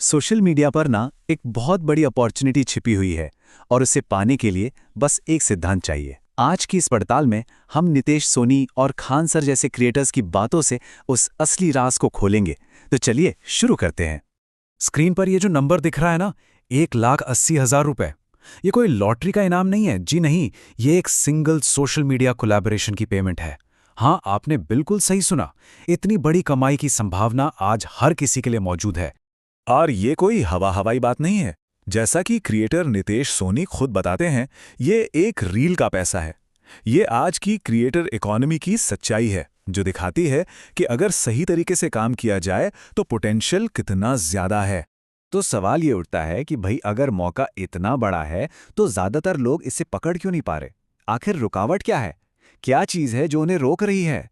Social media पर ना एक बहुत बड़ी अपॉर्चुनिटी छिपी हुई है और उसे पाने के लिए बस एक सिद्धांत चाहिए। आज की इस पड़ताल में हम नितेश सोनी और खान सर जैसे क्रिएटर्स की बातों से उस असली राज को खोलेंगे। तो चलिए शुरू करते हैं। स्क्रीन पर ये जो नंबर दिख रहा है ना, 1,80,000 रुपए, ये कोई लॉटरी का इनाम नहीं है जी, नहीं। ये एक सिंगल सोशल मीडिया कोलैबोरेशन की पेमेंट है। हाँ, आपने बिल्कुल सही सुना। इतनी बड़ी कमाई की संभावना आज हर किसी के लिए मौजूद है। और ये कोई हवाई बात नहीं है। जैसा कि क्रिएटर नितेश सोनी खुद बताते हैं, ये एक रील का पैसा है। ये आज की क्रिएटर इकोनॉमी की सच्चाई है, जो दिखाती है कि अगर सही तरीके से काम किया जाए तो पोटेंशियल कितना ज्यादा है। तो सवाल ये उठता है कि भाई अगर मौका इतना बड़ा है तो ज्यादातर लोग इसे पकड़ क्यों नहीं पा रहे? आखिर रुकावट क्या है? क्या चीज है जो उन्हें रोक रही है?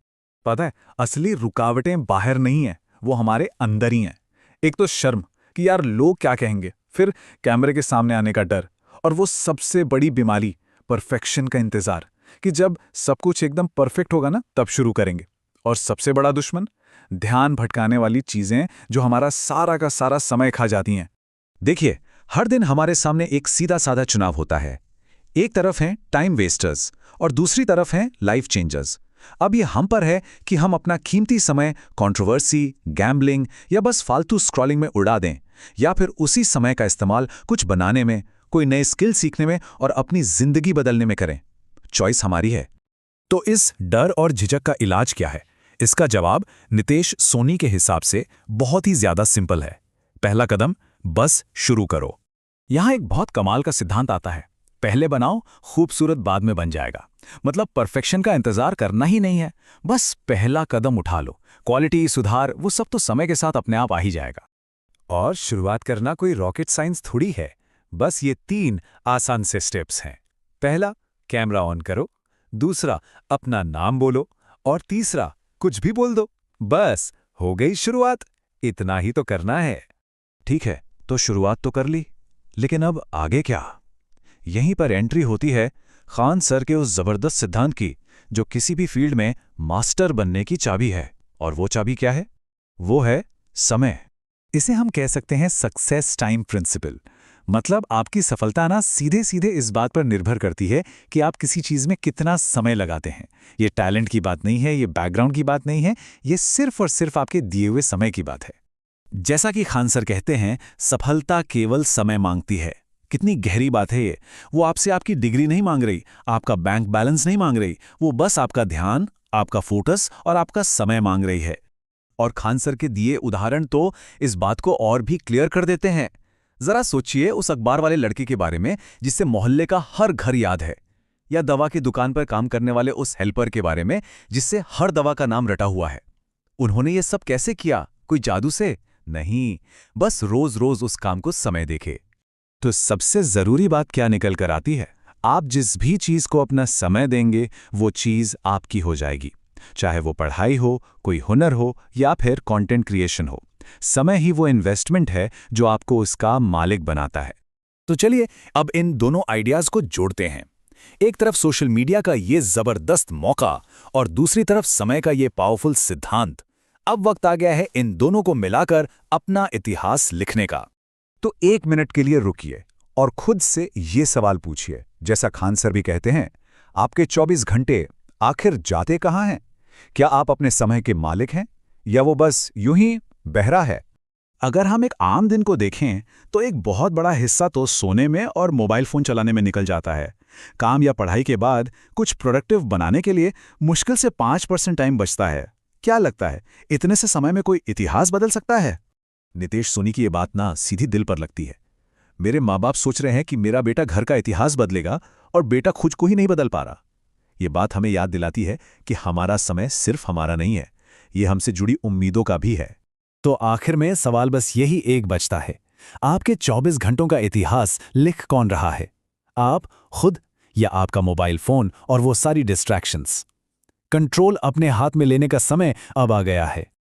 पता है, असली रुकावटें बाहर नहीं है, वो हमारे अंदर ही हैं। एक तो शर्म कि यार लोग क्या कहेंगे, फिर कैमरे के सामने आने का डर, और वो सबसे बड़ी बीमारी परफेक्शन का इंतजार कि जब सब कुछ एकदम परफेक्ट होगा ना तब शुरू करेंगे। और सबसे बड़ा दुश्मन ध्यान भटकाने वाली चीजें जो हमारा सारा का सारा समय खा जाती हैं। देखिए, हर दिन हमारे सामने एक सीधा साधा चुनाव होता है। एक तरफ हैं टाइम वेस्टर्स और दूसरी तरफ हैं लाइफ चेंजर्स। अब ये हम पर है कि हम अपना कीमती समय कंट्रोवर्सी, गैम्बलिंग या बस फालतू स्क्रॉलिंग में उड़ा दें, या फिर उसी समय का इस्तेमाल कुछ बनाने में, कोई नए स्किल सीखने में और अपनी जिंदगी बदलने में करें। चॉइस हमारी है। तो इस डर और झिझक का इलाज क्या है? इसका जवाब नितेश सोनी के हिसाब से बहुत ही ज्यादा सिंपल है। पहला कदम, बस शुरू करो। यहां एक बहुत कमाल का सिद्धांत आता है, पहले बनाओ, खूबसूरत बाद में बन जाएगा। मतलब परफेक्शन का इंतजार करना ही नहीं है, बस पहला कदम उठा लो। क्वालिटी, सुधार, वो सब तो समय के साथ अपने आप आ ही जाएगा। और शुरुआत करना कोई रॉकेट साइंस थोड़ी है। बस ये 3 आसान से स्टेप्स हैं। पहला, कैमरा ऑन करो। दूसरा, अपना नाम बोलो। और तीसरा, कुछ भी बोल दो। बस हो गई शुरुआत। इतना ही तो करना है। ठीक है, तो शुरुआत तो कर ली, लेकिन अब आगे क्या? यहीं पर एंट्री होती है खान सर के उस जबरदस्त सिद्धांत की, जो किसी भी फील्ड में मास्टर बनने की चाबी है। और वो चाबी क्या है? वो है समय। इसे हम कह सकते हैं सक्सेस टाइम प्रिंसिपल। मतलब आपकी सफलता ना सीधे सीधे इस बात पर निर्भर करती है कि आप किसी चीज में कितना समय लगाते हैं। ये टैलेंट की बात नहीं है, ये बैकग्राउंड की बात नहीं है, ये सिर्फ और सिर्फ आपके दिए हुए समय की बात है। जैसा कि खान सर कहते हैं, सफलता केवल समय मांगती है। कितनी गहरी बात है ये। वो आपसे आपकी डिग्री नहीं मांग रही, आपका बैंक बैलेंस नहीं मांग रही, वो बस आपका ध्यान, आपका फोकस और आपका समय मांग रही है। और खान सर के दिए उदाहरण तो इस बात को और भी क्लियर कर देते हैं। जरा सोचिए उस अखबार वाले लड़के के बारे में जिससे मोहल्ले का हर घर याद है, या दवा की दुकान पर काम करने वाले उस हेल्पर के बारे में जिससे हर दवा का नाम रटा हुआ है। उन्होंने ये सब कैसे किया? कोई जादू से नहीं, बस रोज रोज उस काम को समय देखे। तो सबसे जरूरी बात क्या निकल कर आती है? आप जिस भी चीज को अपना समय देंगे, वो चीज आपकी हो जाएगी। चाहे वो पढ़ाई हो, कोई हुनर हो, या फिर कंटेंट क्रिएशन हो। समय ही वो इन्वेस्टमेंट है जो आपको उसका मालिक बनाता है। तो चलिए अब इन दोनों आइडियाज को जोड़ते हैं। एक तरफ सोशल मीडिया का ये जबरदस्त मौका और दूसरी तरफ समय का ये पावरफुल सिद्धांत। अब वक्त आ गया है इन दोनों को मिलाकर अपना इतिहास लिखने का। तो 1 मिनट के लिए रुकिए और खुद से ये सवाल पूछिए, जैसा खान सर भी कहते हैं, आपके 24 घंटे आखिर जाते कहाँ हैं? क्या आप अपने समय के मालिक हैं, या वो बस यूं ही बहरा है? अगर हम एक आम दिन को देखें तो एक बहुत बड़ा हिस्सा तो सोने में और मोबाइल फोन चलाने में निकल जाता है। काम या पढ़ाई के बाद कुछ प्रोडक्टिव बनाने के लिए मुश्किल से 5% टाइम बचता है। क्या लगता है, इतने से समय में कोई इतिहास बदल सकता है? नितेश सोनी की ये बात ना सीधी दिल पर लगती है। मेरे माँ बाप सोच रहे हैं कि मेरा बेटा घर का इतिहास बदलेगा और बेटा खुद को ही नहीं बदल पा रहा। ये बात हमें याद दिलाती है कि हमारा समय सिर्फ हमारा नहीं है, ये हमसे जुड़ी उम्मीदों का भी है। तो आखिर में सवाल बस यही एक बचता है, आपके 24 घंटों का इतिहास लिख कौन रहा है? आप खुद, या आपका मोबाइल फोन और वो सारी डिस्ट्रैक्शंस? कंट्रोल अपने हाथ में लेने का समय अब आ गया है।